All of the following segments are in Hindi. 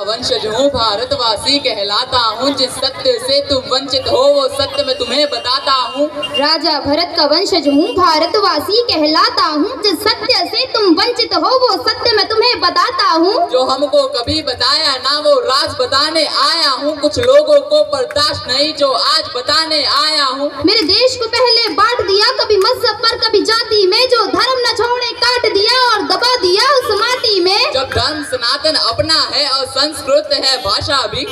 वंशज हूँ भारतवासी कहलाता हूँ, जिस सत्य से तुम वंचित हो वो सत्य मैं तुम्हें बताता हूँ। राजा भरत का वंशज हूँ भारतवासी कहलाता हूँ, जिस सत्य से तुम वंचित हो वो सत्य मैं तुम्हें बताता हूँ। जो हमको कभी बताया ना वो राज बताने आया हूँ, कुछ लोगों को बर्दाश्त नहीं जो आज बताने आया हूँ। मेरे देश को पहले बांट दिया, कभी मजहब पर कभी जाति में, जो धर्म न छोड़े काट दिया और दबा दिया उस माटी में। जब धर्म सनातन अपना है और संस्कृत है भाषा भी,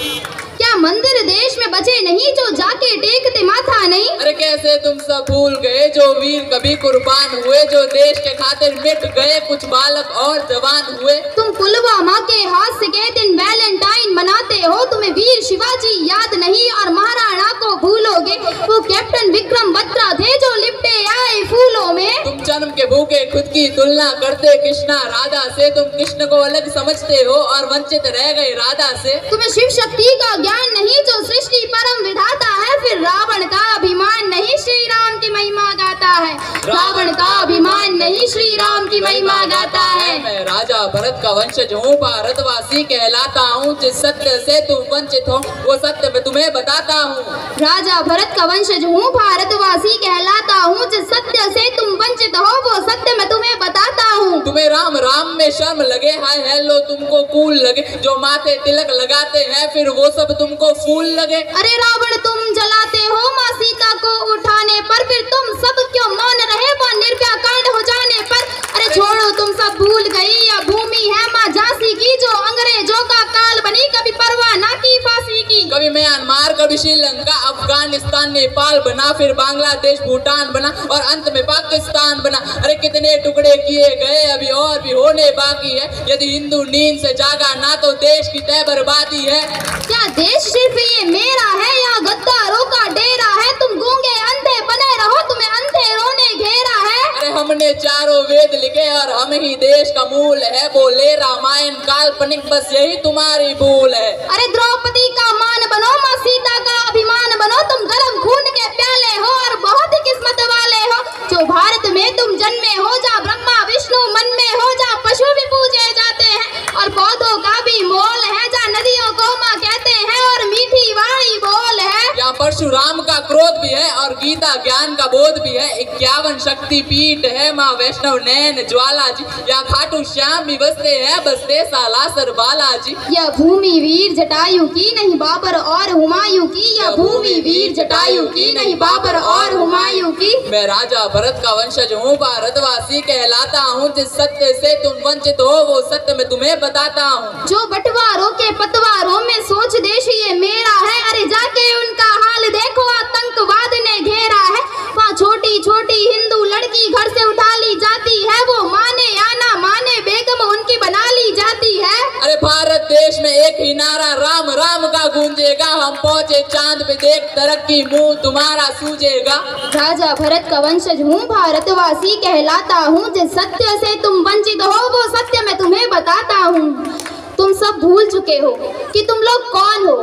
क्या मंदिर देश में बचे नहीं जो जाके टेकते माथा नहीं। अरे कैसे तुम सब भूल गए जो वीर कभी कुर्बान हुए, जो देश के खातिर मिट गए कुछ बालक और जवान हुए। तुम पुलवामा के हादसे के दिन वैलेंटाइन मनाते हो, तुम्हें वीर शिवाजी याद नहीं और महाराणा को भूलोगे। वो कैप्टन विक्रम बत्रा थे जो लिपटे आए फूलों में। तुम जन्म के भूखे खुद की तुलना करते कृष्णा राधा से, तुम कृष्ण को अलग समझते हो और वंचित रह गए राधा से। तुम्हें शिव शक्ति का ज्ञान नहीं जो सृष्टि परम विधाता है, फिर रावण का अभिमान नहीं श्री राम की महिमा गाता है। रावण का अभिमान नहीं श्री राम की महिमा गाता है। मैं राजा भरत का वंशज हूँ भारतवासी कहलाता हूँ, जिस सत्य से तुम वंचित हो वो सत्य मैं तुम्हें बताता हूँ। राजा भरत का वंशज हूँ भारतवासी कहलाता हूँ, जिस सत्य से तुम वंचित हो वो सत्य मैं तुम्हें बताता हूँ। तुम्हें राम राम में शर्म लगे, हाय हेलो तुमको कूल लगे, जो माथे तिलक लगाते हैं फिर वो सब तुमको फूल लगे। अरे रावण तुम जलाते हो माँ सीता को उठाने पर, फिर तुम सब क्यों मौन रहे वो निर्भया कांड हो जाने पर। अरे छोड़ो तुम सब भूल गई यह भूमि है माँ झांसी की, जो अंग्रेजों का काल बनी कभी परवाह ना की फांसी की। कभी म्यांमार कभी श्रीलंका अफगानिस्तान नेपाल बना, फिर बांग्लादेश भूटान बना और अंत में पाकिस्तान बना। अरे कितने टुकड़े किए गए अभी और भी होने बाकी है, यदि हिंदू नींद से जागा ना तो देश की तय बर्बादी है। क्या देश सिर्फ ये मेरा है या गद्दारों का डेरा है, तुम गूंगे अंधे बने रहो तुम्हें अंधेरों ने घेरा है। अरे हमने चारों वेद लिखे और हम ही देश का मूल है, बोले रामायण काल्पनिक बस यही तुम्हारी भूल है। अरे द्रौपदी का मान बनो माँ सीता का अभिमान बनो, तुम गर्म खून के प्याले हो और बहुत ही किस्मत वाले हो। जो भारत में तुम जन्मे हो, जहाँ ब्रह्मा विष्णु मन में हो, जहाँ पशु भी पूजे जाते हैं और पौधों का भी मोल है, जहाँ नदियों को माँ कहते हैं और मीठी वाणी बोल है। यहाँ परशुराम का क्रोध भी है और गीता ज्ञान का बोध भी है, 51 शक्ति पीठ है माँ वैष्णव नैन ज्वाला जी, यहाँ खाटू श्याम भी बसते हैं बसते सालासर बालाजी। यह भूमि वीर जटायु की नहीं बाबर और हुमायूं की, यह भूमि वीर जटायु की नहीं बाबर और हुमायूं की। मैं राजा भरत का वंशज हूँ भारतवासी कहलाता हूँ, जिस सत्य से तुम वंचित हो वो सत्य मैं तुम्हें बताता हूँ। जो बंटवारों के पतवारों में सोच देश ये मेरा है, अरे जाके उनका हाल देखो आतंकवाद ने घेरा है। वहाँ छोटी छोटी हिंदू लड़की घर से उठा ली जाती है, वो माने या ना माने बेगम उनकी बना ली जाती है। अरे भारत देश में एक ही नारा राम राम का गूंजेगा, हम पहुँचे चांद पे देख तरक्की मुंह तुम्हारा सूझेगा। राजा भरत का वंशज हूँ भारतवासी कहलाता हूँ, जिस सत्य से तुम वंचित हो वो सत्य मैं तुम्हें बताता हूँ। तुम सब भूल चुके हो कि तुम लोग कौन हो,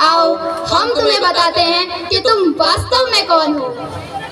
आओ हम तुम्हें बताते हैं कि तुम वास्तव में कौन हो।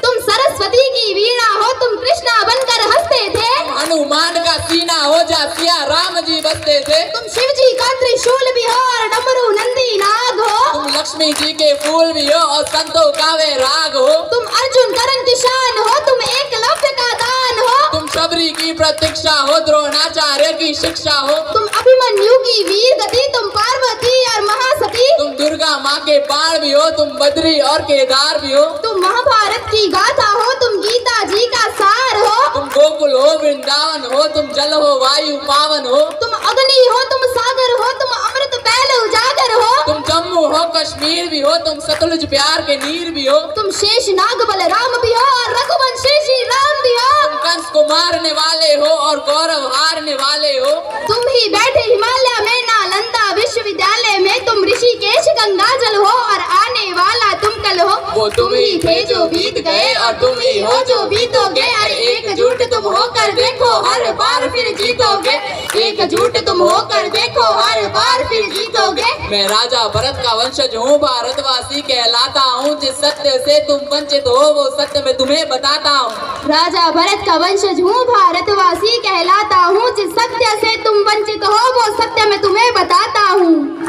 तुम सरस्वती की वीणा हो, तुम कृष्णा बनकर हंसते थे। हनुमान का सीना हो जा सिया राम जी बसते थे। तुम शिव जी का त्रिशूल भी हो और डमरू नंदी नाग हो। तुम लक्ष्मी जी के फूल भी हो और संतों का वे राग हो। तुम अर्जुन करण की शान हो, तुम एकलव्य का दान हो। तुम शबरी की प्रतीक्षा हो, द्रोणाचार्य की शिक्षा हो। तुम अभिमन्यु की वीर गति, तुम पार्वती और महासती। तुम दुर्गा माँ के बाण भी हो, तुम बद्री और केदार भी हो। तुम महाभारत की गाथा हो, तुम गीता जी का सार हो। तुम गोकुल हो वृंदावन हो, तुम जल हो वायु पावन हो। तुम अग्नि हो, तुम सागर हो, तुम अमृत पहले उजागर हो। तुम जम्मू हो कश्मीर भी हो, तुम सतलुज प्यार के नीर भी हो। तुम शेष नाग बलराम भी हो और रघुवंशी श्री राम भी हो। तुम कंस को मारने वाले हो और गौरव हारने वाले हो। तुम ही बैठे हिमालय में नालंदा विश्वविद्यालय में, तुम ऋषिकेश गंगाजल हो और आने वाला तुम कल हो। वो तुम ही थे जो बीत गए और तुम ही हो जो बीतोगे। अरे एकजुट तुम होकर देखो हर बार फिर जीतोगे। एकजुट तुम होकर देखो हर बार फिर जीतोगे। मैं राजा भरत का वंशज हूँ भारतवासी कहलाता हूँ, जिस सत्य से तुम वंचित हो वो सत्य मैं तुम्हें बताता हूँ। राजा भरत का वंशज हूँ भारतवासी कहलाता हूँ, जिस सत्य से तुम वंचित हो वो सत्य मैं तुम्हें बताता हूँ।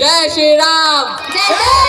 जय श्री राम। जय